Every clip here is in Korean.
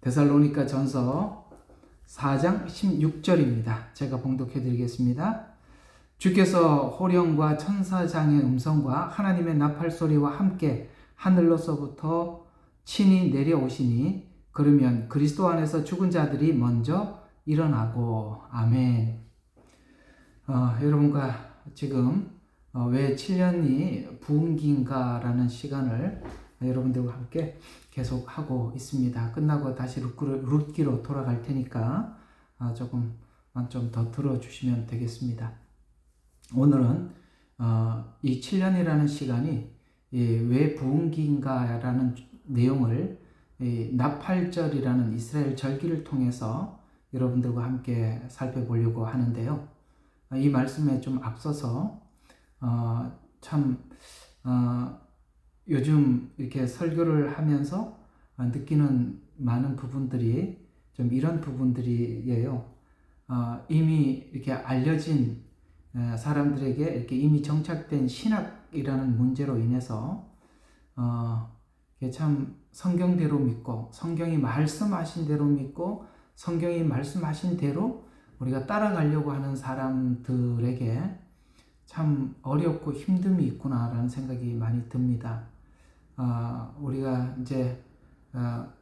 데살로니가 전서 4장 16절입니다. 제가 봉독해 드리겠습니다. 주께서 호령과 천사장의 음성과 하나님의 나팔소리와 함께 하늘로서부터 친히 내려오시니 그러면 그리스도 안에서 죽은 자들이 먼저 일어나고. 아멘. 여러분과 지금 왜 7년이 부흥기인가라는 시간을 여러분들과 함께 계속 하고 있습니다. 끝나고 다시 룻기로 돌아갈 테니까 조금만 좀 더 들어주시면 되겠습니다. 오늘은 이 7년이라는 시간이 왜 부흥기인가라는 내용을 나팔절이라는 이스라엘 절기를 통해서 여러분들과 함께 살펴보려고 하는데요. 이 말씀에 좀 앞서서 요즘 이렇게 설교를 하면서 느끼는 많은 부분들이 좀 이런 부분들이에요. 이미 이렇게 알려진 사람들에게 이렇게 이미 정착된 신학이라는 문제로 인해서 참 성경대로 믿고 성경이 말씀하신 대로 믿고 성경이 말씀하신 대로 우리가 따라가려고 하는 사람들에게 참 어렵고 힘듦이 있구나라는 생각이 많이 듭니다. 우리가 이제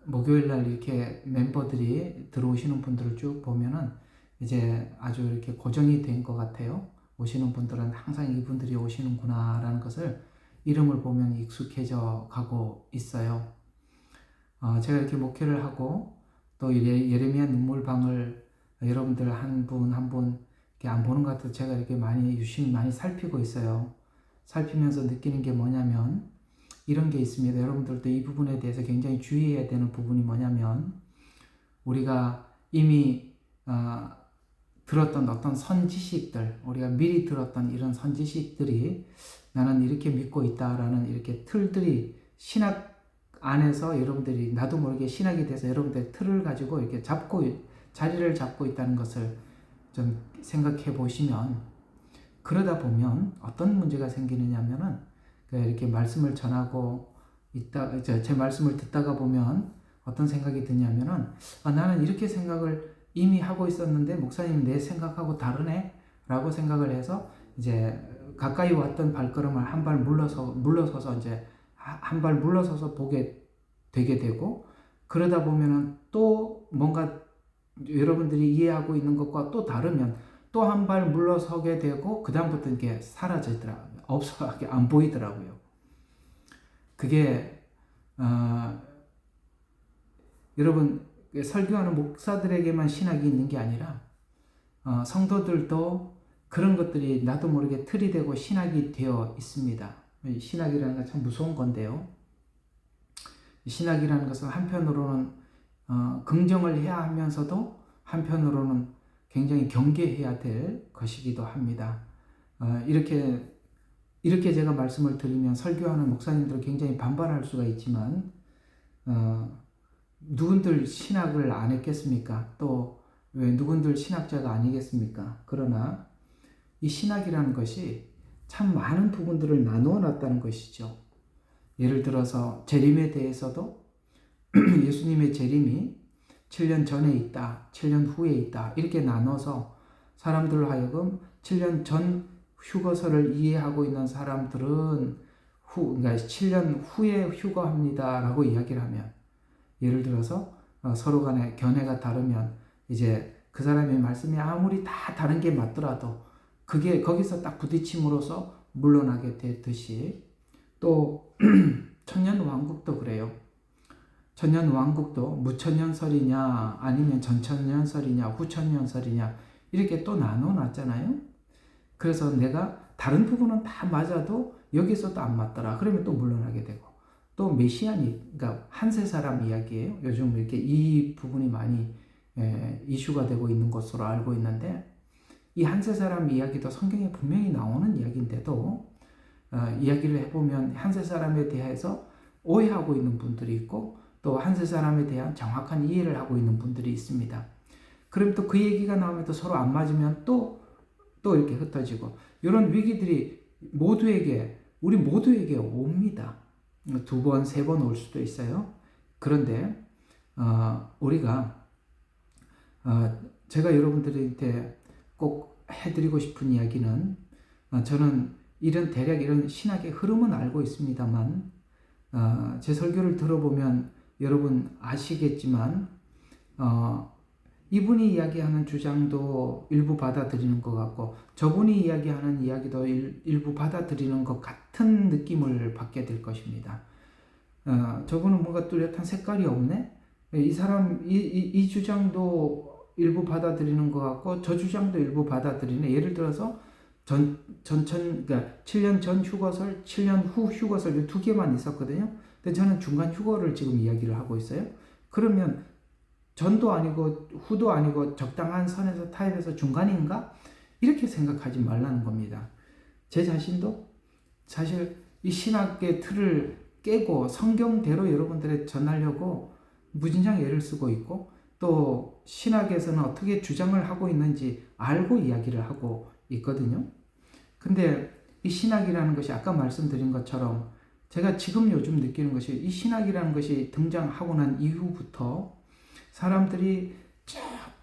목요일 날 이렇게 멤버들이 들어오시는 분들을 쭉 보면은 이제 아주 이렇게 고정이 된 것 같아요. 오시는 분들은 항상 이분들이 오시는구나라는 것을 이름을 보면 익숙해져 가고 있어요. 제가 이렇게 목회를 하고 또 예레미야 눈물방을 여러분들 한 분 한 분 이렇게 안 보는 것 같아서 제가 이렇게 유심히 많이 살피고 있어요. 살피면서 느끼는 게 뭐냐면 이런 게 있습니다. 여러분들도 이 부분에 대해서 굉장히 주의해야 되는 부분이 뭐냐면 우리가 이미 들었던 어떤 선지식들, 우리가 미리 들었던 이런 선지식들이 나는 이렇게 믿고 있다라는 이렇게 틀들이 신학 안에서 여러분들이 나도 모르게 신학이 돼서 여러분들의 틀을 가지고 이렇게 자리를 잡고 있다는 것을 좀 생각해 보시면, 그러다 보면 어떤 문제가 생기느냐면은 이렇게 말씀을 전하고 있다, 제 말씀을 듣다가 보면 어떤 생각이 드냐면은 나는 이렇게 생각을 이미 하고 있었는데 목사님 내 생각하고 다르네 라고 생각을 해서 이제 가까이 왔던 발걸음을 한 발 물러서서 이제 한 발 물러서서 보게 되게 되고, 그러다 보면은 또 뭔가 여러분들이 이해하고 있는 것과 또 다르면 또 한 발 물러서게 되고 그 다음부터 이게 사라지더라고요. 안 보이더라고요. 그게 여러분 설교하는 목사들에게만 신학이 있는 게 아니라 성도들도 그런 것들이 나도 모르게 틀이 되고 신학이 되어 있습니다. 신학이라는 건 참 무서운 건데요. 신학이라는 것은 한편으로는 긍정을 해야 하면서도 한편으로는 굉장히 경계해야 될 것이기도 합니다. 이렇게 제가 말씀을 드리면 설교하는 목사님들은 굉장히 반발할 수가 있지만 누군들 신학을 안 했겠습니까? 또 왜 누군들 신학자가 아니겠습니까? 그러나 이 신학이라는 것이 참 많은 부분들을 나누어 놨다는 것이죠. 예를 들어서 재림에 대해서도 예수님의 재림이 7년 전에 있다, 7년 후에 있다 이렇게 나눠서 사람들로 하여금 7년 전 휴거설을 이해하고 있는 사람들은 그러니까 7년 후에 휴거합니다 라고 이야기를 하면, 예를 들어서 서로 간에 견해가 다르면 이제 그 사람의 말씀이 아무리 다 다른 게 맞더라도 그게 거기서 딱 부딪힘으로써 물러나게 되듯이, 또 천년왕국도 그래요. 천년왕국도 무천년설이냐 아니면 전천년설이냐 후천년설이냐 이렇게 또 나눠놨잖아요. 그래서 내가 다른 부분은 다 맞아도 여기서도 안 맞더라 그러면 또 물러나게 되고, 또 메시아니, 그러니까 한세 사람 이야기예요. 요즘 이렇게 이 부분이 많이 이슈가 되고 있는 것으로 알고 있는데, 이 한세 사람 이야기도 성경에 분명히 나오는 이야기인데도 이야기를 해보면 한세 사람에 대해서 오해하고 있는 분들이 있고 또 한세 사람에 대한 정확한 이해를 하고 있는 분들이 있습니다. 그럼 또 그 얘기가 나오면 또 서로 안 맞으면 또 이렇게 흩어지고, 이런 위기들이 우리 모두에게 옵니다. 2번, 3번 올 수도 있어요. 그런데 우리가 제가 여러분들한테 꼭 해드리고 싶은 이야기는 저는 대략 이런 신학의 흐름은 알고 있습니다만 제 설교를 들어보면 여러분 아시겠지만 이분이 이야기하는 주장도 일부 받아들이는 것 같고 저분이 이야기하는 이야기도 일부 받아들이는 것 같은 느낌을 받게 될 것입니다. 저분은 뭔가 뚜렷한 색깔이 없네? 이 주장도 일부 받아들이는 것 같고 저 주장도 일부 받아들이네. 예를 들어서 그러니까 7년 전 휴거설, 7년 후 휴거설 이 두 개만 있었거든요. 근데 저는 중간 휴거를 지금 이야기를 하고 있어요. 그러면 전도 아니고 후도 아니고 적당한 선에서 타협해서 중간인가? 이렇게 생각하지 말라는 겁니다. 제 자신도 사실 이 신학의 틀을 깨고 성경대로 여러분들에 전하려고 무진장 애를 쓰고 있고 또 신학에서는 어떻게 주장을 하고 있는지 알고 이야기를 하고 있거든요. 근데 이 신학이라는 것이 아까 말씀드린 것처럼 제가 지금 요즘 느끼는 것이 이 신학이라는 것이 등장하고 난 이후부터 사람들이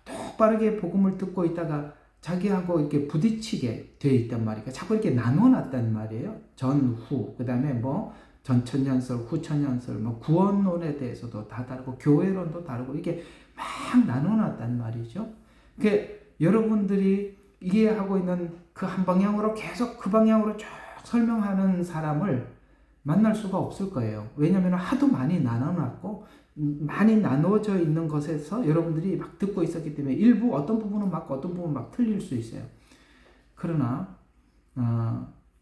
똑바르게 복음을 듣고 있다가 자기하고 이렇게 부딪히게 되어 있단 말이에요. 자꾸 이렇게 나눠놨단 말이에요. 전, 후, 그 다음에 뭐 전천년설, 후천년설, 뭐 구원론에 대해서도 다 다르고 교회론도 다르고 이게 막 나눠놨단 말이죠. 여러분들이 이해하고 있는 그 한 방향으로 계속 그 방향으로 쭉 설명하는 사람을 만날 수가 없을 거예요. 왜냐하면 하도 많이 나눠놨고 많이 나눠져 있는 것에서 여러분들이 막 듣고 있었기 때문에 일부 어떤 부분은 맞고 어떤 부분은 막 틀릴 수 있어요. 그러나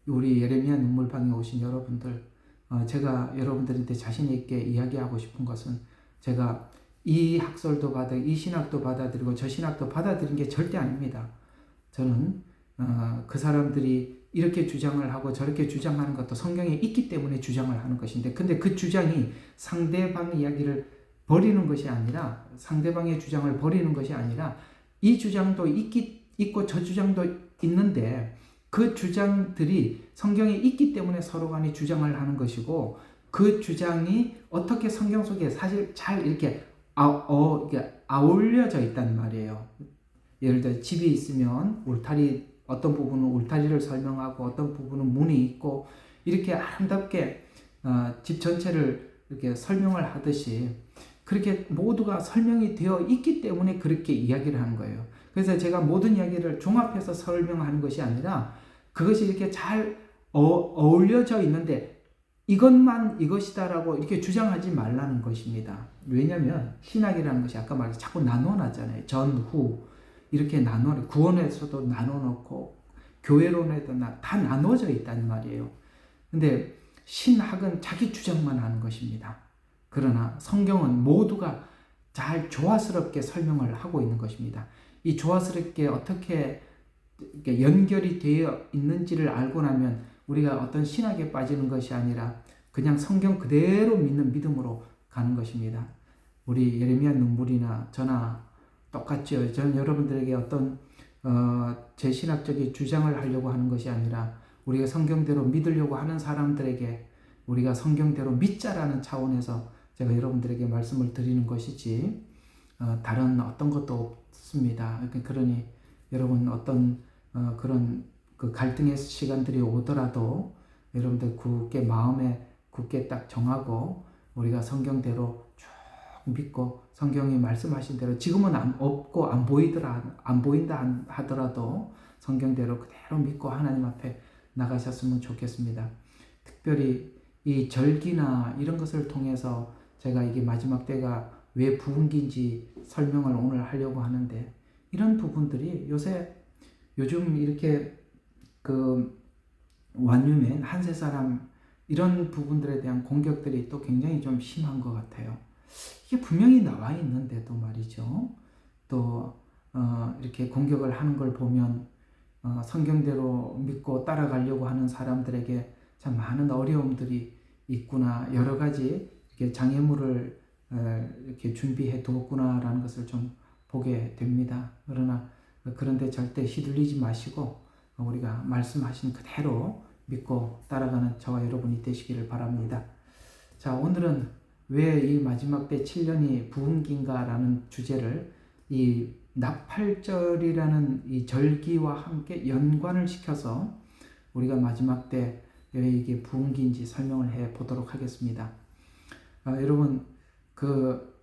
우리 예레미야 눈물방에 오신 여러분들, 제가 여러분들한테 자신 있게 이야기하고 싶은 것은 제가 이 학설도 이 신학도 받아들이고 저 신학도 받아들인 게 절대 아닙니다. 저는 그 사람들이 이렇게 주장을 하고 저렇게 주장하는 것도 성경에 있기 때문에 주장을 하는 것인데 근데 그 주장이 상대방 이야기를 버리는 것이 아니라 상대방의 주장을 버리는 것이 아니라 이 주장도 있고 저 주장도 있는데 그 주장들이 성경에 있기 때문에 서로 간에 주장을 하는 것이고 그 주장이 어떻게 성경 속에 사실 잘 이렇게 아울려져 있단 말이에요. 예를 들어 집이 있으면 어떤 부분은 울타리를 설명하고 어떤 부분은 문이 있고 이렇게 아름답게 집 전체를 이렇게 설명을 하듯이 그렇게 모두가 설명이 되어 있기 때문에 그렇게 이야기를 하는 거예요. 그래서 제가 모든 이야기를 종합해서 설명하는 것이 아니라 그것이 이렇게 잘 어울려져 있는데 이것만 이것이다라고 이렇게 주장하지 말라는 것입니다. 왜냐하면 신학이라는 것이 아까 말했듯이 자꾸 나눠놨잖아요. 전, 후 이렇게 구원에서도 나눠놓고 교회론에도 다 나눠져 있단 말이에요. 근데 신학은 자기 주장만 하는 것입니다. 그러나 성경은 모두가 잘 조화스럽게 설명을 하고 있는 것입니다. 이 조화스럽게 어떻게 연결이 되어 있는지를 알고 나면 우리가 어떤 신학에 빠지는 것이 아니라 그냥 성경 그대로 믿는 믿음으로 가는 것입니다. 우리 예레미야 눈물이나 저나 똑같죠. 저는 여러분들에게 어떤 제 신학적인 주장을 하려고 하는 것이 아니라 우리가 성경대로 믿으려고 하는 사람들에게 우리가 성경대로 믿자라는 차원에서 제가 여러분들에게 말씀을 드리는 것이지 다른 어떤 것도 없습니다. 그러니 여러분 어떤 그런 그 갈등의 시간들이 오더라도 여러분들 마음에 굳게 딱 정하고 우리가 성경대로 쭉 믿고 성경이 말씀하신 대로 지금은 없고 안 보인다 하더라도 성경대로 그대로 믿고 하나님 앞에 나가셨으면 좋겠습니다. 특별히 이 절기나 이런 것을 통해서 제가 이게 마지막 때가 왜 부흥기인지 설명을 오늘 하려고 하는데 이런 부분들이 요즘 이렇게 그 완유맨 한세 사람 이런 부분들에 대한 공격들이 또 굉장히 좀 심한 것 같아요. 이게 분명히 나와 있는데도 말이죠. 또 이렇게 공격을 하는 걸 보면 성경대로 믿고 따라가려고 하는 사람들에게 참 많은 어려움들이 있구나, 여러 가지 이렇게 장애물을 이렇게 준비해 두었구나라는 것을 좀 보게 됩니다. 그런데 절대 휘둘리지 마시고 우리가 말씀하신 그대로 믿고 따라가는 저와 여러분이 되시기를 바랍니다. 자, 오늘은 왜 이 마지막 때 7년이 부흥기인가라는 주제를 이 나팔절이라는 이 절기와 함께 연관을 시켜서 우리가 마지막 때 왜 이게 부흥기인지 설명을 해 보도록 하겠습니다. 여러분, 그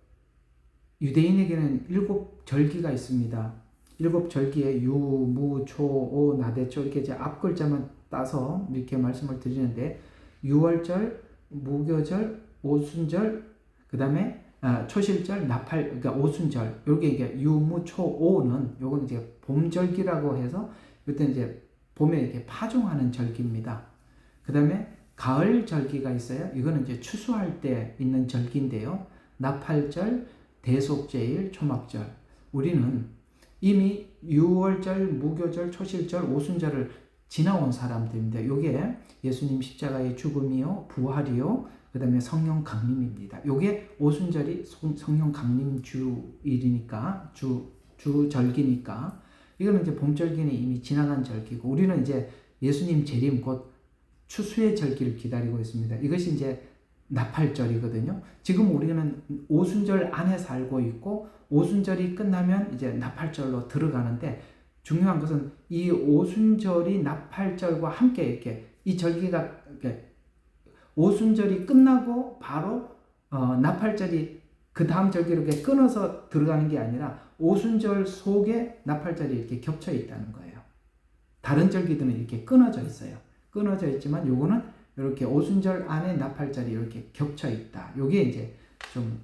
유대인에게는 7절기가 있습니다. 7절기에 유, 무, 초, 오, 나대초 이렇게 이제 앞글자만 따서 이렇게 말씀을 드리는데, 유월절, 무교절, 오순절, 그 다음에 초실절, 나팔, 그러니까 오순절, 요게 이게 유, 무, 초, 오는 요거는 이제 봄절기라고 해서 이때 이제 봄에 이렇게 파종하는 절기입니다. 그 다음에 가을 절기가 있어요. 이거는 이제 추수할 때 있는 절기인데요. 나팔절, 대속제일, 초막절. 우리는 이미 유월절, 무교절, 초실절, 오순절을 지나온 사람들입니다. 이게 예수님 십자가의 죽음이요, 부활이요, 그 다음에 성령 강림입니다. 이게 오순절이 성령 강림 주일이니까, 주절기니까, 이거는 이제 봄절기는 이미 지나간 절기고, 우리는 이제 예수님 재림 곧 추수의 절기를 기다리고 있습니다. 이것이 이제 나팔절이거든요. 지금 우리는 오순절 안에 살고 있고, 오순절이 끝나면 이제 나팔절로 들어가는데, 중요한 것은 이 오순절이 나팔절과 함께 이렇게 이 절기가 이렇게 오순절이 끝나고 바로 나팔절이 그 다음 절기로 이렇게 끊어서 들어가는 게 아니라 오순절 속에 나팔절이 이렇게 겹쳐 있다는 거예요. 다른 절기들은 이렇게 끊어져 있어요. 끊어져 있지만 요거는 이렇게 오순절 안에 나팔절이 이렇게 겹쳐 있다. 요게 이제 좀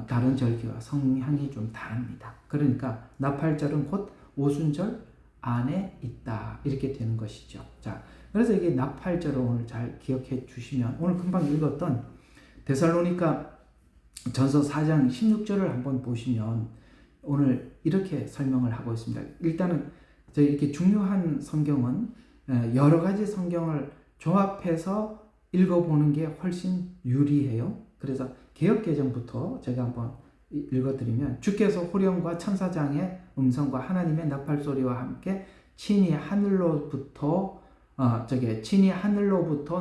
다른 절기와 성향이 좀 다릅니다. 그러니까 나팔절은 곧 오순절 안에 있다. 이렇게 되는 것이죠. 자, 그래서 이게 나팔절을 오늘 잘 기억해 주시면, 오늘 금방 읽었던 데살로니가 전서 4장 16절을 한번 보시면 오늘 이렇게 설명을 하고 있습니다. 일단은 저희 이렇게 중요한 성경은 여러 가지 성경을 조합해서 읽어보는 게 훨씬 유리해요. 그래서 개역개정부터 제가 한번 읽어드리면, 주께서 호령과 천사장의 음성과 하나님의 나팔소리와 함께 친히 하늘로부터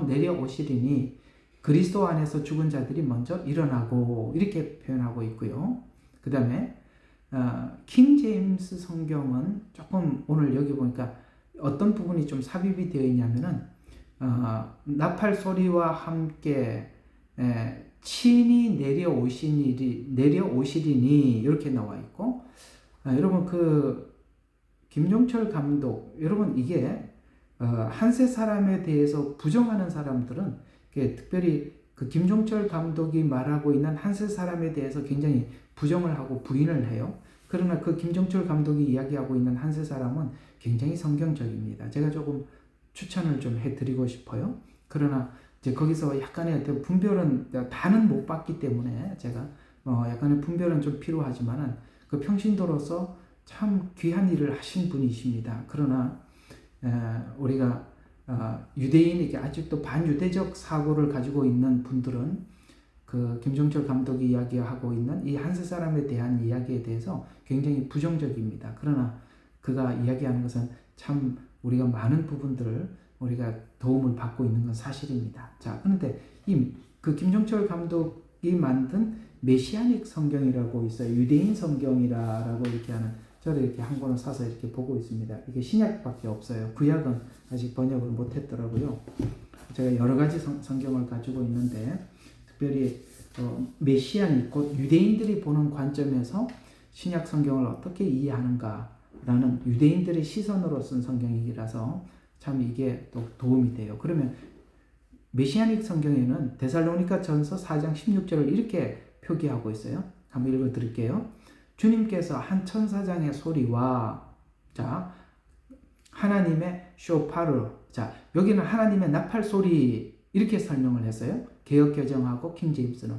내려오시리니 그리스도 안에서 죽은 자들이 먼저 일어나고, 이렇게 표현하고 있고요. 그 다음에 킹 제임스 성경은 조금 오늘 여기 보니까 어떤 부분이 좀 삽입이 되어 있냐면은 나팔 소리와 함께 친히 내려오시리니 이렇게 나와 있고, 여러분 그 김종철 감독, 여러분 이게 한세 사람에 대해서 부정하는 사람들은 특별히 그 김종철 감독이 말하고 있는 한세 사람에 대해서 굉장히 부정을 하고 부인을 해요. 그러나 그 김종철 감독이 이야기하고 있는 한세 사람은 굉장히 성경적입니다. 제가 조금 추천을 좀 해드리고 싶어요. 그러나 이제 거기서 약간의 분별은, 다는 못 봤기 때문에 제가 약간의 분별은 좀 필요하지만은 그 평신도로서 참 귀한 일을 하신 분이십니다. 그러나 우리가 유대인에게 아직도 반유대적 사고를 가지고 있는 분들은 그 김종철 감독이 이야기하고 있는 이 한세 사람에 대한 이야기에 대해서 굉장히 부정적입니다. 그러나 그가 이야기하는 것은 참 우리가 많은 부분들을 우리가 도움을 받고 있는 건 사실입니다. 자, 그런데 그 김종철 감독이 만든 메시아닉 성경이라고 있어요. 유대인 성경이라고 이렇게 하는, 저를 이렇게 한 권을 사서 이렇게 보고 있습니다. 이게 신약밖에 없어요. 구약은 아직 번역을 못했더라고요. 제가 여러 가지 성경을 가지고 있는데, 특별히 메시아닉, 곧 유대인들이 보는 관점에서 신약 성경을 어떻게 이해하는가라는 유대인들의 시선으로 쓴 성경이라서 참 이게 또 도움이 돼요. 그러면 메시아닉 성경에는 데살로니가 전서 4장 16절을 이렇게 표기하고 있어요. 한번 읽어 드릴게요. 주님께서 한 천사장의 소리와, 자, 하나님의 쇼파르, 자, 여기는 하나님의 나팔 소리, 이렇게 설명을 했어요. 개역개정하고 킹제임스는.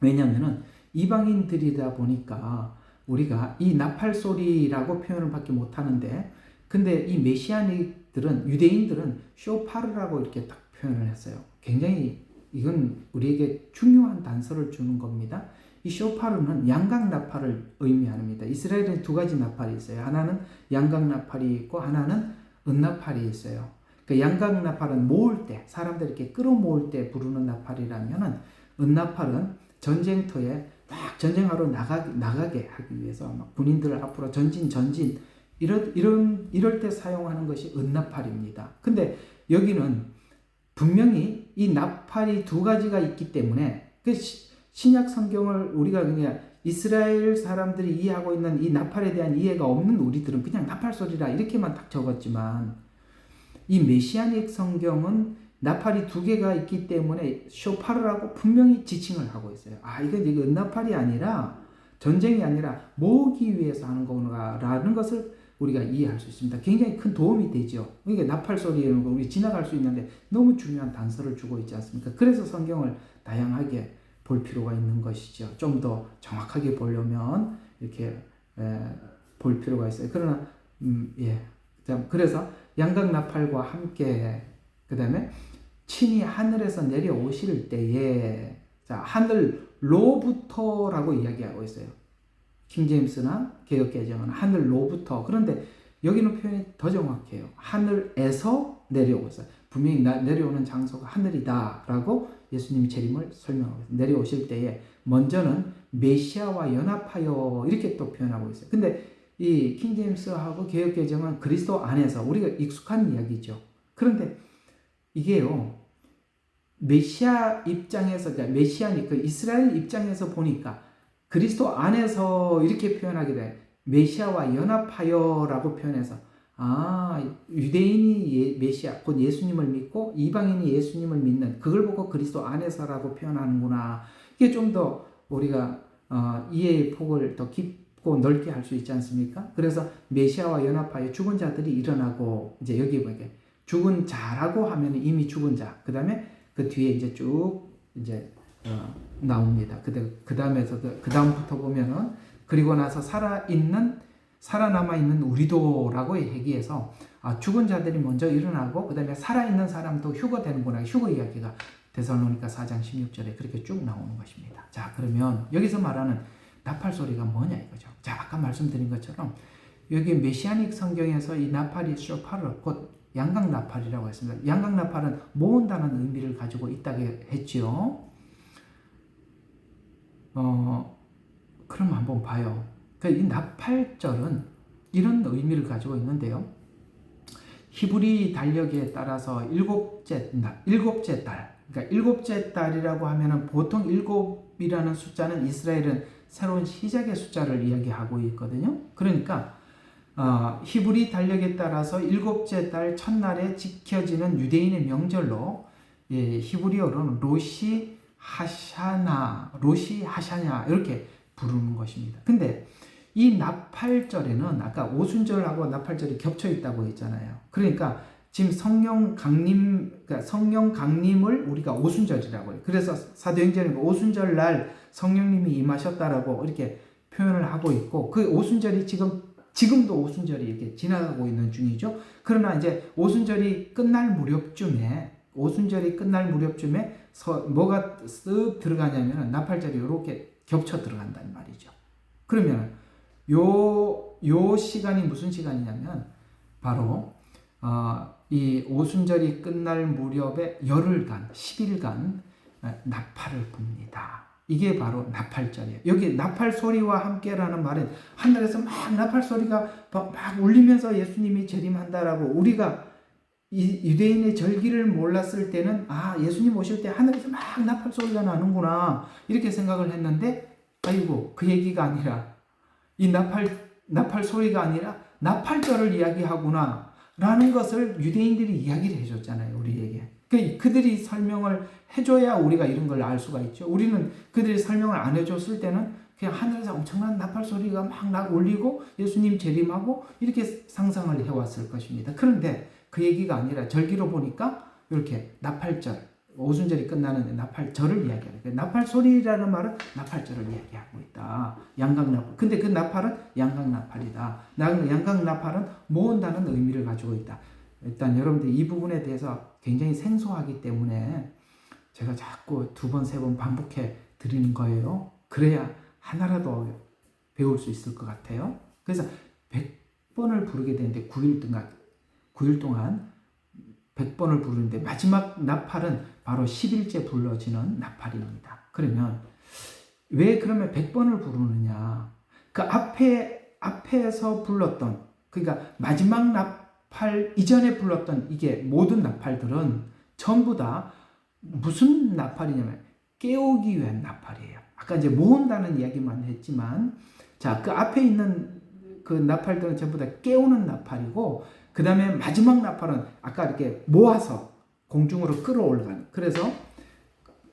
왜냐면은 이방인들이다 보니까 우리가 이 나팔 소리라고 표현을 밖에 못 하는데, 근데 이 메시아닉들은, 유대인들은 쇼파르라고 이렇게 딱 표현을 했어요. 굉장히 이건 우리에게 중요한 단서를 주는 겁니다. 이 쇼파르는 양각 나팔을 의미합니다. 이스라엘에 두 가지 나팔이 있어요. 하나는 양각 나팔이 있고 하나는 은나팔이 있어요. 그러니까 양각 나팔은 모을 때, 사람들 이렇게 끌어모을 때 부르는 나팔이라면은, 은나팔은 전쟁터에 막 전쟁하러 나가게 하기 위해서 막 군인들을 앞으로 전진 이럴 때 사용하는 것이 은나팔입니다. 근데 여기는 분명히 이 나팔이 두 가지가 있기 때문에 그 신약 성경을 우리가 그냥 이스라엘 사람들이 이해하고 있는 이 나팔에 대한 이해가 없는 우리들은 그냥 나팔 소리라 이렇게만 딱 적었지만 이 메시아닉 성경은 나팔이 두 개가 있기 때문에 쇼파르라고 분명히 지칭을 하고 있어요. 이건 은나팔이 아니라 전쟁이 아니라 모으기 위해서 하는 거구나라는 것을 우리가 이해할 수 있습니다. 굉장히 큰 도움이 되죠. 그러니까 나팔 소리는 우리 지나갈 수 있는데 너무 중요한 단서를 주고 있지 않습니까? 그래서 성경을 다양하게 볼 필요가 있는 것이죠. 좀 더 정확하게 보려면 이렇게 볼 필요가 있어요. 그러나 그래서 양각 나팔과 함께 그 다음에 친히 하늘에서 내려오실 때에 하늘로부터라고 이야기하고 있어요. 킹제임스나 개역개정은 하늘로부터. 그런데 여기는 표현이 더 정확해요. 하늘에서 내려오세요. 분명히 내려오는 장소가 하늘이다라고 예수님이 재림을 설명하고 있어요. 내려오실 때에 먼저는 메시아와 연합하여 이렇게 또 표현하고 있어요. 근데 이 킹제임스하고 개역개정은 그리스도 안에서 우리가 익숙한 이야기죠. 그런데 이게요, 메시아 입장에서, 메시아니 그 이스라엘 입장에서 보니까 그리스도 안에서 이렇게 표현하게 돼. 메시아와 연합하여라고 표현해서 유대인이 메시아 곧 예수님을 믿고 이방인이 예수님을 믿는 그걸 보고 그리스도 안에서라고 표현하는구나. 이게 좀 더 우리가 이해의 폭을 더 깊고 넓게 할 수 있지 않습니까? 그래서 메시아와 연합하여 죽은 자들이 일어나고 이제 여기 보게 죽은 자라고 하면 이미 죽은 자. 그다음에 그 뒤에 이제 쭉 이제 나옵니다. 그 다음부터 보면은 그리고 나서 살아남아 있는 우리도라고 얘기해서 죽은 자들이 먼저 일어나고 그 다음에 살아있는 사람도 휴거되는구나. 휴거 이야기가 데살로니가 4장 16절에 그렇게 쭉 나오는 것입니다. 자, 그러면 여기서 말하는 나팔 소리가 뭐냐 이거죠. 자, 아까 말씀드린 것처럼 여기 메시아닉 성경에서 이 나팔이 쇼파르 곧 양각 나팔이라고 했습니다. 양각 나팔은 모은다는 의미를 가지고 있다고 했지요. 그럼 한번 봐요. 이 나팔절은 이런 의미를 가지고 있는데요. 히브리 달력에 따라서 일곱째 달. 그러니까 일곱째 달이라고 하면은 보통 일곱이라는 숫자는 이스라엘은 새로운 시작의 숫자를 이야기하고 있거든요. 그러니까 히브리 달력에 따라서 일곱째 달 첫날에 지켜지는 유대인의 명절로 히브리어로는 로시 하샤냐 이렇게 부르는 것입니다. 근데 이 나팔절에는 아까 오순절하고 나팔절이 겹쳐 있다고 했잖아요. 그러니까 지금 성령 강림을 우리가 오순절이라고 해요. 그래서 사도행전에 오순절 날 성령님이 임하셨다라고 이렇게 표현을 하고 있고 그 오순절이 지금도 오순절이 이렇게 지나가고 있는 중이죠. 그러나 이제 오순절이 끝날 무렵쯤에 뭐가 쓱 들어가냐면 나팔절이 이렇게 겹쳐 들어간다는 말이죠. 그러면 요 시간이 무슨 시간이냐면 바로 이 오순절이 끝날 무렵에 열흘간 10일간 나팔을 붑니다. 이게 바로 나팔절이에요. 여기 나팔 소리와 함께라는 말은 하늘에서 막 나팔 소리가 막 울리면서 예수님이 재림한다라고 우리가 유대인의 절기를 몰랐을 때는 예수님 오실 때 하늘에서 막 나팔 소리가 나는구나 이렇게 생각을 했는데 아이고 그 얘기가 아니라 이 나팔 소리가 아니라 나팔절을 이야기하구나 라는 것을 유대인들이 이야기를 해줬잖아요. 우리에게. 그들이 설명을 해줘야 우리가 이런 걸 알 수가 있죠. 우리는 그들이 설명을 안 해줬을 때는 그냥 하늘에서 엄청난 나팔 소리가 막 울리고 예수님 재림하고 이렇게 상상을 해왔을 것입니다. 그런데 그 얘기가 아니라 절기로 보니까 이렇게 나팔절, 오순절이 끝나는 나팔절을 이야기하는 거예요. 나팔 소리라는 말은 나팔절을 이야기하고 있다. 양각 나팔. 근데 그 나팔은 양각 나팔이다. 양각 나팔은 모은다는 의미를 가지고 있다. 일단 여러분들 이 부분에 대해서 굉장히 생소하기 때문에 제가 자꾸 2번, 3번 반복해 드리는 거예요. 그래야 하나라도 배울 수 있을 것 같아요. 그래서 100번을 부르게 되는데 9일 동안 100번을 부르는데 마지막 나팔은 바로 10일째 불러지는 나팔입니다. 그러면 왜 그러면 100번을 부르느냐? 그 앞에서 불렀던, 그러니까 마지막 나팔 이전에 불렀던 이게 모든 나팔들은 전부 다 무슨 나팔이냐면 깨우기 위한 나팔이에요. 아까 이제 모은다는 이야기만 했지만, 자, 그 앞에 있는 그 나팔들은 전부 다 깨우는 나팔이고, 그 다음에 마지막 나팔은 아까 이렇게 모아서 공중으로 끌어올라가는. 그래서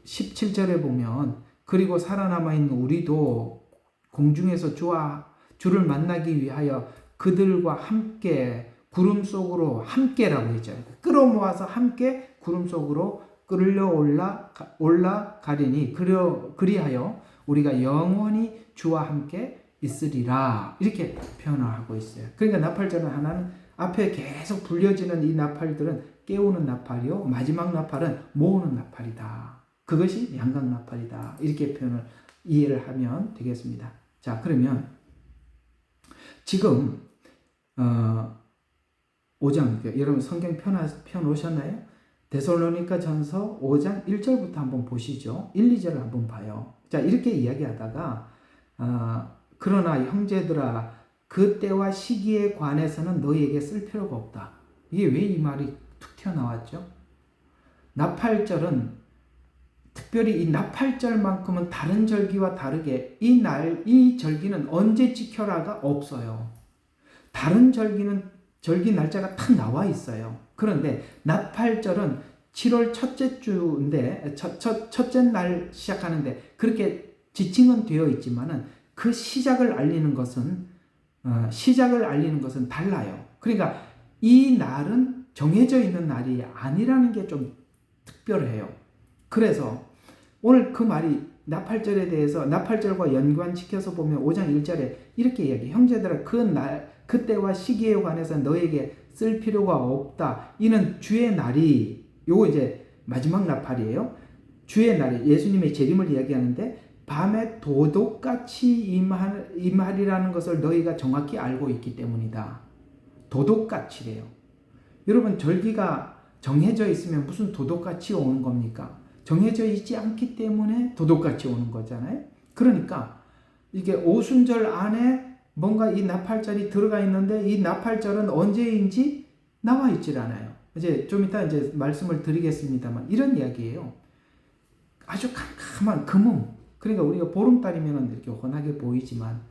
17절에 보면, 그리고 살아남아 있는 우리도 공중에서 주를 만나기 위하여 그들과 함께 구름 속으로, 함께라고 했죠. 끌어모아서 함께 구름 속으로 끌려 올라가리니 그리하여 우리가 영원히 주와 함께 있으리라. 이렇게 표현을 하고 있어요. 그러니까 나팔절은 하나는 앞에 계속 불려지는 이 나팔들은 깨우는 나팔이요, 마지막 나팔은 모으는 나팔이다. 그것이 양각 나팔이다. 이렇게 표현을 이해를 하면 되겠습니다. 자, 그러면 지금 5장, 여러분 성경 펴 놓으셨나요? 데살로니가 전서 5장 1절부터 한번 보시죠. 1, 2절을 한번 봐요. 자, 이렇게 이야기하다가 그러나 형제들아 그 때와 시기에 관해서는 너희에게 쓸 필요가 없다. 이게 왜 이 말이 툭 튀어나왔죠? 나팔절은 특별히 이 나팔절만큼은 다른 절기와 다르게 이 절기는 언제 지켜라가 없어요. 다른 절기는 절기 날짜가 딱 나와 있어요. 그런데 나팔절은 7월 첫째 주인데 첫째 날 시작하는데 그렇게 지칭은 되어 있지만은 그 시작을 알리는 것은 달라요. 그러니까 이 날은 정해져 있는 날이 아니라는 게 좀 특별해요. 그래서 오늘 그 말이 나팔절에 대해서 나팔절과 연관시켜서 보면 5장 1절에 이렇게 이야기해. 형제들아 그때와 시기에 관해서 너에게 쓸 필요가 없다. 이는 주의 날이, 요거 이제 마지막 나팔이에요. 주의 날이 예수님의 재림을 이야기하는데 밤에 도둑같이 임하리라는 것을 너희가 정확히 알고 있기 때문이다. 도둑같이래요. 여러분, 절기가 정해져 있으면 무슨 도둑같이 오는 겁니까? 정해져 있지 않기 때문에 도둑같이 오는 거잖아요. 그러니까 이게 오순절 안에 뭔가 이 나팔절이 들어가 있는데 이 나팔절은 언제인지 나와 있질 않아요. 이제 좀 이따 이제 말씀을 드리겠습니다만 이런 이야기예요. 아주 캄캄한 금음. 그러니까 우리가 보름달이면 이렇게 환하게 보이지만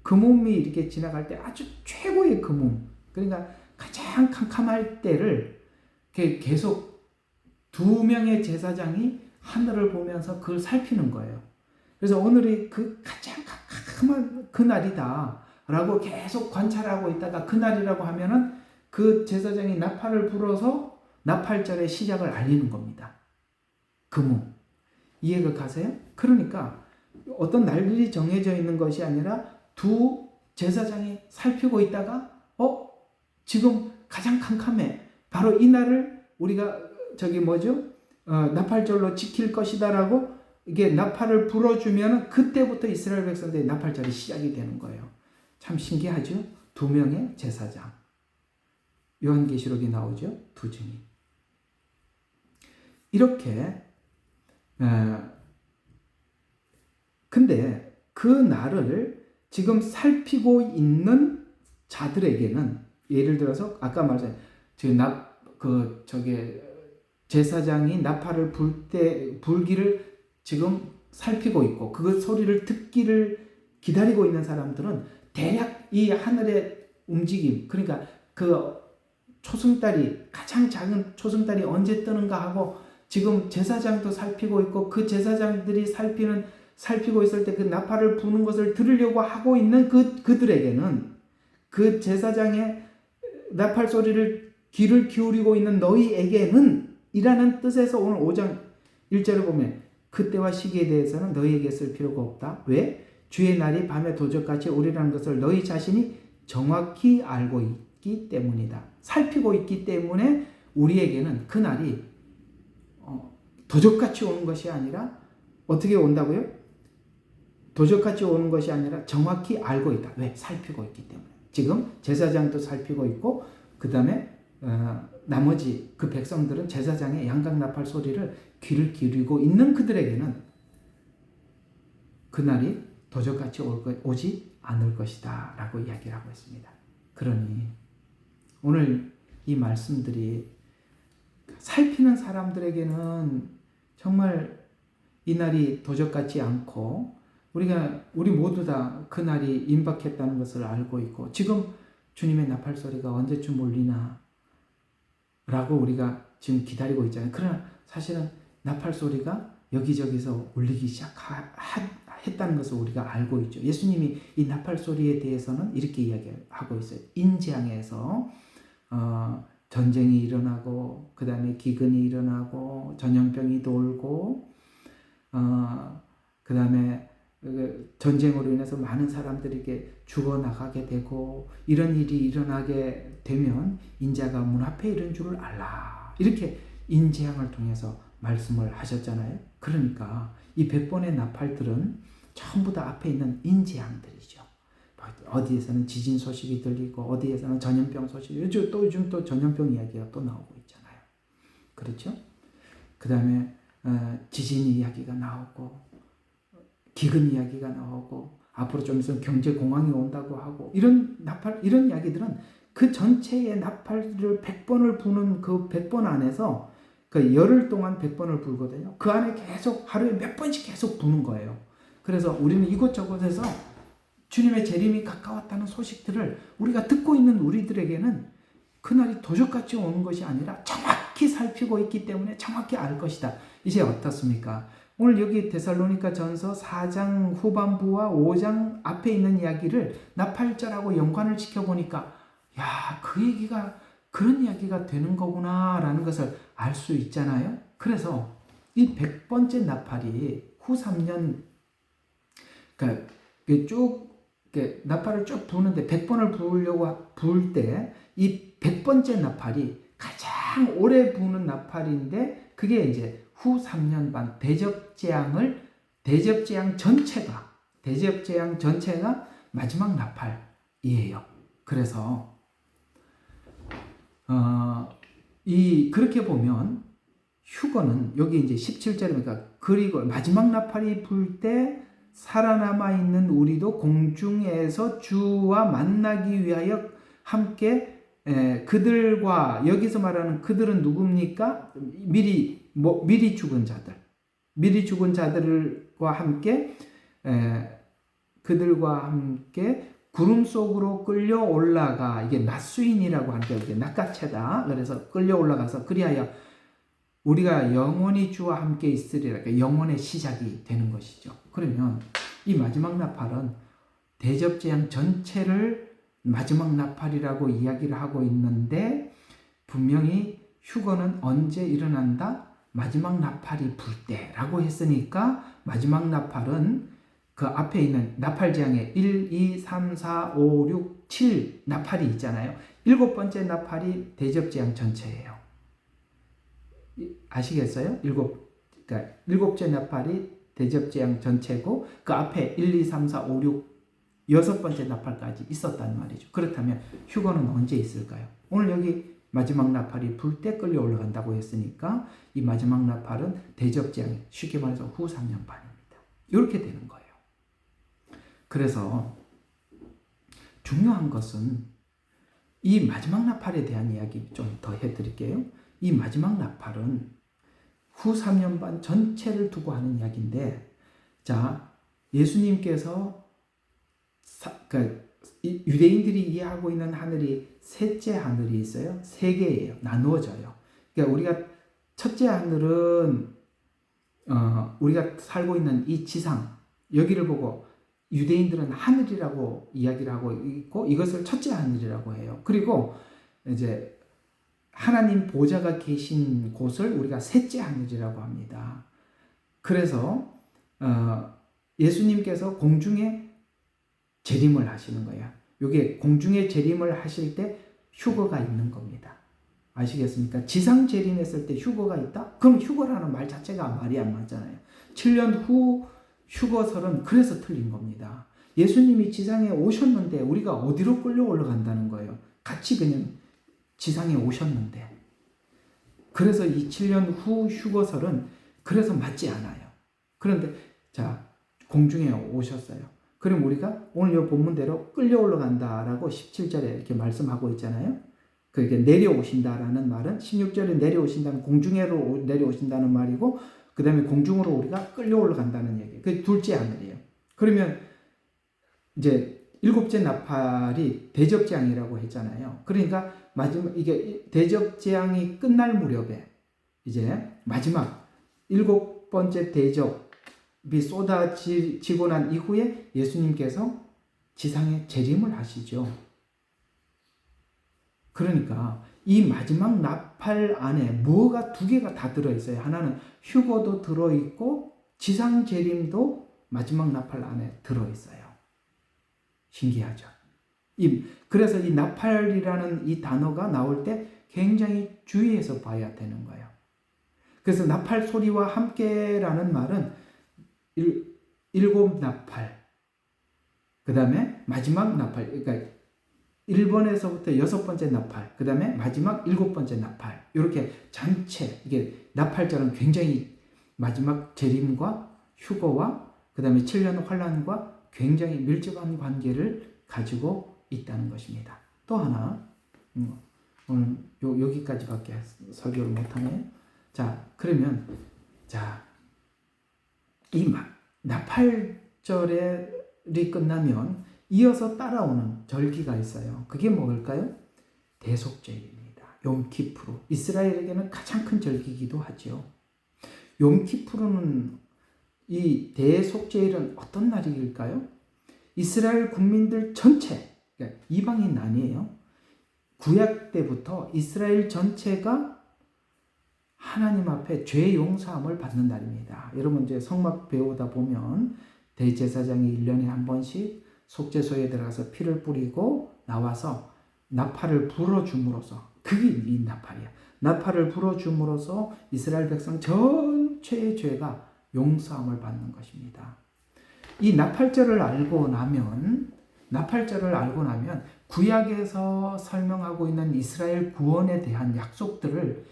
금음이 이렇게 지나갈 때 아주 최고의 금음. 그러니까 가장 캄캄할 때를 계속 두 명의 제사장이 하늘을 보면서 그걸 살피는 거예요. 그래서 오늘이 그 가장 캄캄한 그날이다 라고 계속 관찰하고 있다가 그날이라고 하면은 그 제사장이 나팔을 불어서 나팔절의 시작을 알리는 겁니다. 금음. 이해가 가세요? 그러니까 어떤 날들이 정해져 있는 것이 아니라 두 제사장이 살피고 있다가 지금 가장 캄캄해. 바로 이 날을 우리가 나팔절로 지킬 것이다라고 이게 나팔을 불어주면 그때부터 이스라엘 백성들의 나팔절이 시작이 되는 거예요. 참 신기하죠? 두 명의 제사장. 요한계시록에 나오죠? 두 증인. 이렇게 근데 그 날을 지금 살피고 있는 자들에게는 예를 들어서 아까 말했잖아요. 제사장이 나팔을 불기를 지금 살피고 있고 그 소리를 듣기를 기다리고 있는 사람들은 대략 이 하늘의 움직임, 그러니까 그 초승달이 가장 작은 초승달이 언제 뜨는가 하고 지금 제사장도 살피고 있고 그 제사장들이 살피고 있을 때 그 나팔을 부는 것을 들으려고 하고 있는 그들에게는 그 제사장의 나팔 소리를 귀를 기울이고 있는 너희에게는 이라는 뜻에서 오늘 5장 1절을 보면 그때와 시기에 대해서는 너희에게 쓸 필요가 없다. 왜? 주의 날이 밤에 도적같이 오리라는 것을 너희 자신이 정확히 알고 있기 때문이다. 살피고 있기 때문에 우리에게는 그 날이 도적같이 오는 것이 아니라 어떻게 온다고요? 도적같이 오는 것이 아니라 정확히 알고 있다. 왜? 살피고 있기 때문에. 지금 제사장도 살피고 있고 그 다음에 나머지 그 백성들은 제사장의 양각 나팔 소리를 귀를 기울이고 있는 그들에게는 그날이 도적같이 오지 않을 것이다 라고 이야기를 하고 있습니다. 그러니 오늘 이 말씀들이 살피는 사람들에게는 정말 이 날이 도적같지 않고 우리 모두 다 그 날이 임박했다는 것을 알고 있고 지금 주님의 나팔 소리가 언제쯤 울리나 라고 우리가 지금 기다리고 있잖아요. 그러나 사실은 나팔 소리가 여기저기서 울리기 시작했다는 것을 우리가 알고 있죠. 예수님이 이 나팔 소리에 대해서는 이렇게 이야기하고 있어요. 인재앙에서 전쟁이 일어나고 그 다음에 기근이 일어나고 전염병이 돌고 그 다음에 전쟁으로 인해서 많은 사람들에게 죽어나가게 되고 이런 일이 일어나게 되면 인자가 문 앞에 이른 줄을 알라. 이렇게 인재앙을 통해서 말씀을 하셨잖아요. 그러니까 이 100번의 나팔들은 전부 다 앞에 있는 인재앙들이죠. 어디에서는 지진 소식이 들리고 어디에서는 전염병 소식이 요즘 또 전염병 이야기가 또 나오고 있잖아요. 그렇죠? 그 다음에 지진 이야기가 나오고 기근 이야기가 나오고 앞으로 좀 있으면 경제 공황이 온다고 하고 이런 이야기들은 그 전체의 나팔을 100번을 부는 그 100번 안에서 그 열흘 동안 100번을 불거든요. 그 안에 계속 하루에 몇 번씩 계속 부는 거예요. 그래서 우리는 이곳저곳에서 주님의 재림이 가까웠다는 소식들을 우리가 듣고 있는 우리들에게는 그날이 도적같이 오는 것이 아니라 정확히 살피고 있기 때문에 정확히 알 것이다. 이제 어떻습니까? 오늘 여기 데살로니가 전서 4장 후반부와 5장 앞에 있는 이야기를 나팔절하고 연관을 시켜보니까 야, 그 얘기가 그런 이야기가 되는 거구나 라는 것을 알 수 있잖아요. 그래서 이 100번째 나팔이 후 3년 그러니까 나팔을 쭉 부는데 100번을 부을 때 이 100번째 나팔이 가장 오래 부는 나팔인데 그게 이제 후 3년 반 대접재앙 전체가 마지막 나팔이에요. 그래서 그렇게 보면 휴거는 여기 이제 17절이니까 그리고 마지막 나팔이 불 때 살아남아 있는 우리도 공중에서 주와 만나기 위하여 함께 그들과 여기서 말하는 그들은 누굽니까? 미리 죽은 자들과 함께 그들과 함께 구름 속으로 끌려 올라가 이게 낮수인이라고 하는 게 이게 낚아채다. 그래서 끌려 올라가서 그리하여 우리가 영원히 주와 함께 있으리라. 그러니까 영원의 시작이 되는 것이죠. 그러면 이 마지막 나팔은 대접재앙 전체를 마지막 나팔이라고 이야기를 하고 있는데 분명히 휴거는 언제 일어난다? 마지막 나팔이 불 때라고 했으니까 마지막 나팔은 그 앞에 있는 나팔재앙에 1, 2, 3, 4, 5, 6, 7 나팔이 있잖아요. 7번째 나팔이 대접재앙 전체예요. 아시겠어요? 그러니까 7째 나팔이 대접재앙 전체고 그 앞에 1, 2, 3, 4, 5, 6 6번째 나팔까지 있었단 말이죠. 그렇다면 휴거는 언제 있을까요? 오늘 여기 마지막 나팔이 불 때 끌려 올라간다고 했으니까 이 마지막 나팔은 대접재앙, 쉽게 말해서 후 3년 반입니다. 이렇게 되는 거예요. 그래서 중요한 것은 이 마지막 나팔에 대한 이야기 좀 더 해드릴게요. 이 마지막 나팔은 후 3년 반 전체를 두고 하는 이야기인데, 자, 예수님께서 그러니까 유대인들이 이해하고 있는 하늘이 셋째 하늘이 있어요. 세 개예요. 나누어져요. 그러니까 우리가 첫째 하늘은 우리가 살고 있는 이 지상 여기를 보고 유대인들은 하늘이라고 이야기를 하고 있고 이것을 첫째 하늘이라고 해요. 그리고 이제 하나님 보좌가 계신 곳을 우리가 셋째 하늘이라고 합니다. 그래서 예수님께서 공중에 재림을 하시는 거예요. 이게 공중에 재림을 하실 때 휴거가 있는 겁니다. 아시겠습니까? 지상 재림했을 때 휴거가 있다? 그럼 휴거라는 말 자체가 말이 안 맞잖아요. 7년 후 휴거설은 그래서 틀린 겁니다. 예수님이 지상에 오셨는데 우리가 어디로 끌려 올라간다는 거예요. 같이 그냥 지상에 오셨는데. 그래서 이 7년 후 휴거설은 그래서 맞지 않아요. 그런데 자, 공중에 오셨어요. 그럼 우리가 오늘 이 본문대로 끌려 올라간다라고 17절에 이렇게 말씀하고 있잖아요. 그게 내려오신다라는 말은 16절에 내려오신다는 공중으로 내려오신다는 말이고, 그 다음에 공중으로 우리가 끌려 올라간다는 얘기. 그 둘째 하늘이에요. 그러면 이제 일곱째 나팔이 대접재앙이라고 했잖아요. 그러니까 마지막 이게 대접재앙이 끝날 무렵에 이제 마지막 일곱 번째 대접이 쏟아지고 난 이후에 예수님께서 지상에 재림을 하시죠. 그러니까 이 마지막 나팔 안에 뭐가 두 개가 다 들어있어요. 하나는 휴거도 들어있고 지상 재림도 마지막 나팔 안에 들어있어요. 신기하죠. 그래서 이 나팔이라는 이 단어가 나올 때 굉장히 주의해서 봐야 되는 거예요. 그래서 나팔 소리와 함께라는 말은 일곱 나팔, 그 다음에 마지막 나팔, 그러니까 1번에서부터 여섯 번째 나팔, 그 다음에 마지막 일곱 번째 나팔, 이렇게 전체 이게 나팔절은 굉장히 마지막 재림과 휴거와 그 다음에 7년 환란과 굉장히 밀접한 관계를 가지고 있다는 것입니다. 또 하나, 오늘 여기까지밖에 설교를 못하네요. 자, 그러면 이 나팔절이 끝나면 이어서 따라오는 절기가 있어요. 그게 뭘까요? 대속절입니다. 욤키프루. 이스라엘에게는 가장 큰 절기이기도 하죠. 욤키프루는 이 대속제일은 어떤 날일까요? 이스라엘 국민들 전체, 그러니까 이방인 아니에요. 구약 때부터 이스라엘 전체가 하나님 앞에 죄 용서함을 받는 날입니다. 여러분 이제 성막 배우다 보면 대제사장이 1년에 한 번씩 속죄소에 들어가서 피를 뿌리고 나와서 나팔을 불어줌으로써, 그게 이 나팔이야. 나팔을 불어줌으로써 이스라엘 백성 전체의 죄가 용서함을 받는 것입니다. 이 나팔절을 알고 나면 구약에서 설명하고 있는 이스라엘 구원에 대한 약속들을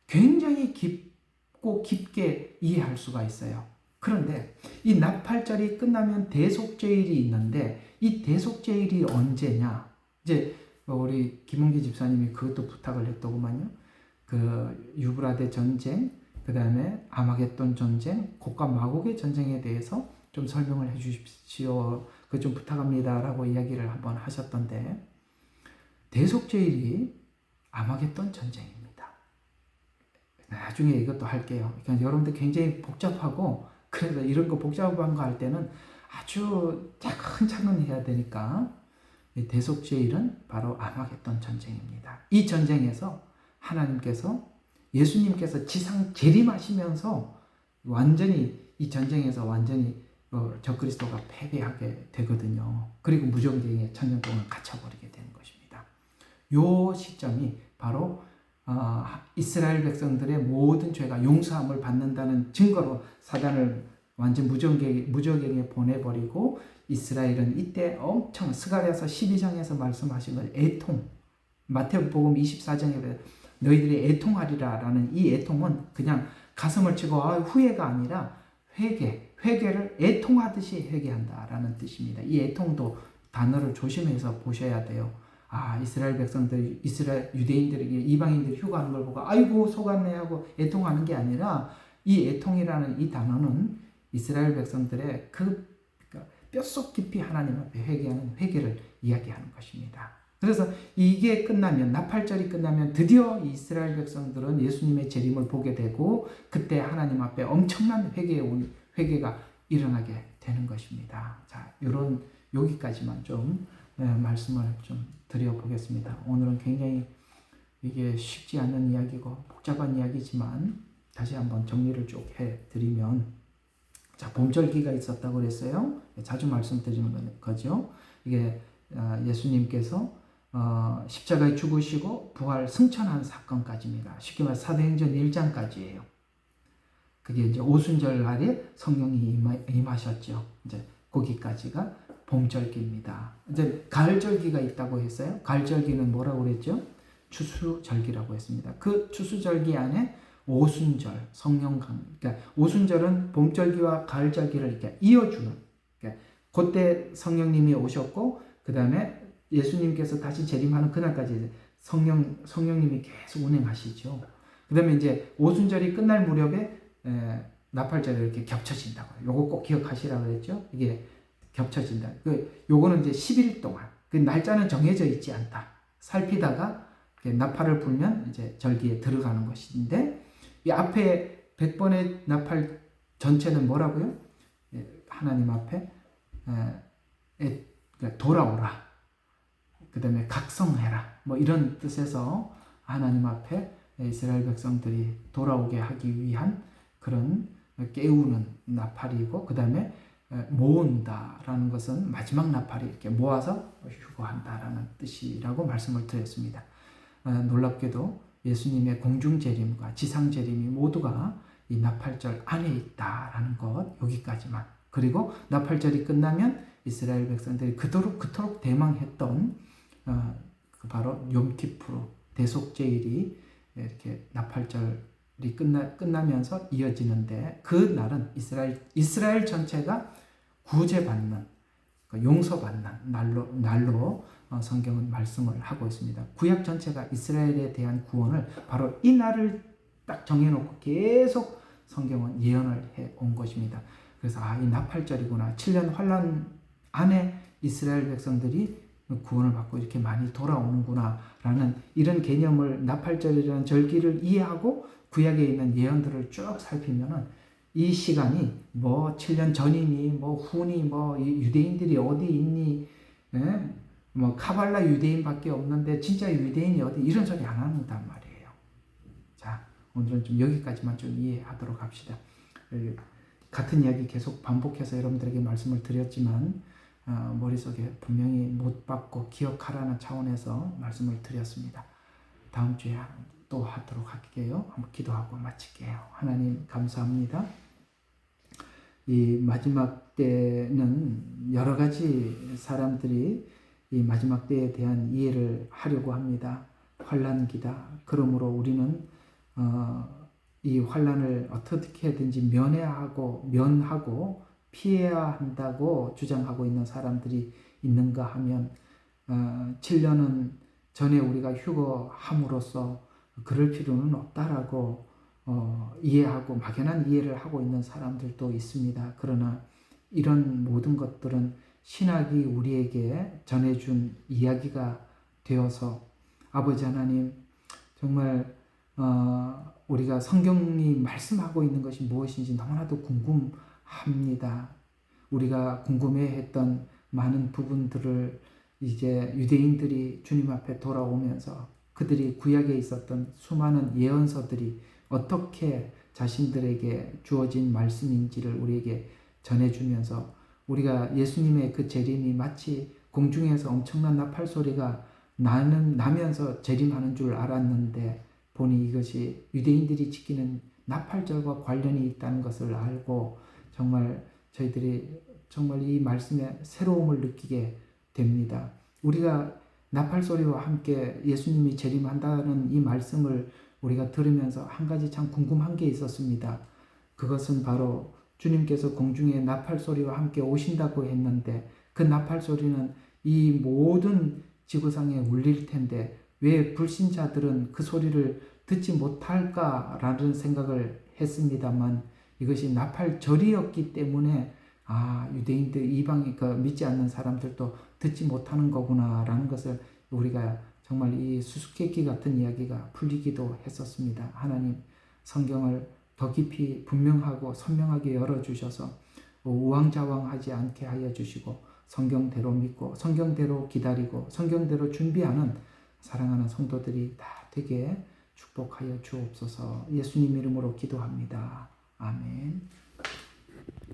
굉장히 깊고 깊게 이해할 수가 있어요. 그런데 이 나팔절이 끝나면 대속제일이 있는데 이 대속제일이 언제냐? 이제 우리 김은기 집사님이 그것도 부탁을 했더구만요. 그 유브라데 전쟁, 그 다음에 아마겟돈 전쟁, 곡과 마곡의 전쟁에 대해서 좀 설명을 해 주십시오. 그거 좀 부탁합니다라고 이야기를 한번 하셨던데, 대속제일이 아마겟돈 전쟁입니다. 나중에 이것도 할게요. 그러니까 여러분들 굉장히 복잡하고, 그래서 이런 거 복잡한 거 할 때는 아주 차근차근 해야 되니까, 대속제일은 바로 아마겟돈 전쟁입니다. 이 전쟁에서 예수님께서 지상 재림하시면서 이 전쟁에서 완전히 적그리스도가 패배하게 되거든요. 그리고 무전쟁에 천년 동안 갇혀버리게 되는 것입니다. 이 시점이 바로 이스라엘 백성들의 모든 죄가 용서함을 받는다는 증거로 사단을 완전 무저갱에 보내버리고, 이스라엘은 이때 엄청 스가랴서 12장에서 말씀하신 것, 애통, 마태복음 24장에 너희들이 애통하리라 라는 이 애통은 그냥 가슴을 치고 후회가 아니라 회개를 애통하듯이 회개한다 라는 뜻입니다. 이 애통도 단어를 조심해서 보셔야 돼요. 이스라엘 백성들이, 유대인들에게 이방인들이 휴가하는 걸 보고 아이고 속았네 하고 애통하는 게 아니라, 이 애통이라는 이 단어는 이스라엘 백성들의 뼛속 깊이 하나님 앞에 회개하는 회개를 이야기하는 것입니다. 그래서 이게 끝나면, 나팔절이 끝나면 드디어 이스라엘 백성들은 예수님의 재림을 보게 되고, 그때 하나님 앞에 엄청난 회개가 일어나게 되는 것입니다. 자, 여기까지만 좀 말씀을 좀 드려보겠습니다. 오늘은 굉장히 이게 쉽지 않은 이야기고 복잡한 이야기지만 다시 한번 정리를 쭉 해드리면, 자, 봄절기가 있었다고 그랬어요. 자주 말씀드리는 거죠. 이게 예수님께서 십자가에 죽으시고 부활 승천한 사건까지입니다. 쉽게 말해 사도행전 1장까지예요. 그게 이제 오순절 날에 성령이 임하셨죠. 이제 거기까지가 봄절기입니다. 이제 가을절기가 있다고 했어요. 가을절기는 뭐라고 그랬죠? 추수절기라고 했습니다. 그 추수절기 안에 오순절, 그러니까 오순절은 봄절기와 가을절기를 이렇게 이어주는, 그러니까 그때 성령님이 오셨고 그 다음에 예수님께서 다시 재림하는 그날까지 성령님이 계속 운행하시죠. 그 다음에 이제 오순절이 끝날 무렵에 나팔절이 이렇게 겹쳐진다고. 요거 꼭 기억하시라고 그랬죠. 이게 겹쳐진다. 요거는 이제 10일 동안, 그 날짜는 정해져 있지 않다. 살피다가 나팔을 불면 이제 절기에 들어가는 것인데, 이 앞에 100번의 나팔 전체는 뭐라고요? 하나님 앞에 돌아오라. 그 다음에 각성해라. 뭐 이런 뜻에서 하나님 앞에 이스라엘 백성들이 돌아오게 하기 위한 그런 깨우는 나팔이고, 그 다음에 모은다라는 것은 마지막 나팔이 이렇게 모아서 휴거한다라는 뜻이라고 말씀을 드렸습니다. 놀랍게도 예수님의 공중 재림과 지상 재림이 모두가 이 나팔절 안에 있다라는 것, 여기까지만. 그리고 나팔절이 끝나면 이스라엘 백성들이 그토록 대망했던 바로 욤키푸르 대속제일이 이렇게 나팔절이 끝나면서 이어지는데, 그 날은 이스라엘 전체가 구제받는, 용서받는 날로 성경은 말씀을 하고 있습니다. 구약 전체가 이스라엘에 대한 구원을 바로 이 날을 딱 정해놓고 계속 성경은 예언을 해온 것입니다. 그래서 이 나팔절이구나. 7년 환란 안에 이스라엘 백성들이 구원을 받고 이렇게 많이 돌아오는구나 라는 이런 개념을, 나팔절이라는 절기를 이해하고 구약에 있는 예언들을 쭉 살피면은 이 시간이 뭐 7년 전이니 뭐 후니 뭐 유대인들이 어디 있니, 뭐 카발라 유대인밖에 없는데 진짜 유대인이 어디, 이런 소리 안 한단 말이에요. 자, 오늘은 좀 여기까지만 좀 이해하도록 합시다. 같은 이야기 계속 반복해서 여러분들에게 말씀을 드렸지만 머릿속에 분명히 못 받고 기억하라는 차원에서 말씀을 드렸습니다. 다음 주에 또 하도록 할게요. 한번 기도하고 마칠게요. 하나님 감사합니다. 이 마지막 때는 여러 가지 사람들이 이 마지막 때에 대한 이해를 하려고 합니다. 환난기다. 그러므로 우리는 이 환난을 어떻게든지 면하고 피해야 한다고 주장하고 있는 사람들이 있는가 하면 7년은 전에 우리가 휴거함으로써 그럴 필요는 없다라고 이해하고 막연한 이해를 하고 있는 사람들도 있습니다. 그러나 이런 모든 것들은 신학이 우리에게 전해준 이야기가 되어서 아버지 하나님, 정말 우리가 성경이 말씀하고 있는 것이 무엇인지 너무나도 궁금합니다. 우리가 궁금해했던 많은 부분들을 이제 유대인들이 주님 앞에 돌아오면서 그들이 구약에 있었던 수많은 예언서들이 어떻게 자신들에게 주어진 말씀인지를 우리에게 전해주면서, 우리가 예수님의 그 재림이 마치 공중에서 엄청난 나팔 소리가 나면서 재림하는 줄 알았는데 보니 이것이 유대인들이 지키는 나팔절과 관련이 있다는 것을 알고 정말 저희들이 정말 이 말씀에 새로움을 느끼게 됩니다. 우리가 나팔 소리와 함께 예수님이 재림한다는 이 말씀을 우리가 들으면서 한 가지 참 궁금한 게 있었습니다. 그것은 바로 주님께서 공중에 나팔 소리와 함께 오신다고 했는데 그 나팔 소리는 이 모든 지구상에 울릴 텐데 왜 불신자들은 그 소리를 듣지 못할까라는 생각을 했습니다만, 이것이 나팔절이었기 때문에 유대인들, 이방이 믿지 않는 사람들도 듣지 못하는 거구나라는 것을 우리가 정말 이 수수께끼 같은 이야기가 풀리기도 했었습니다. 하나님, 성경을 더 깊이 분명하고 선명하게 열어주셔서 우왕좌왕하지 않게 하여 주시고 성경대로 믿고 성경대로 기다리고 성경대로 준비하는 사랑하는 성도들이 다 되게 축복하여 주옵소서. 예수님 이름으로 기도합니다. 아멘.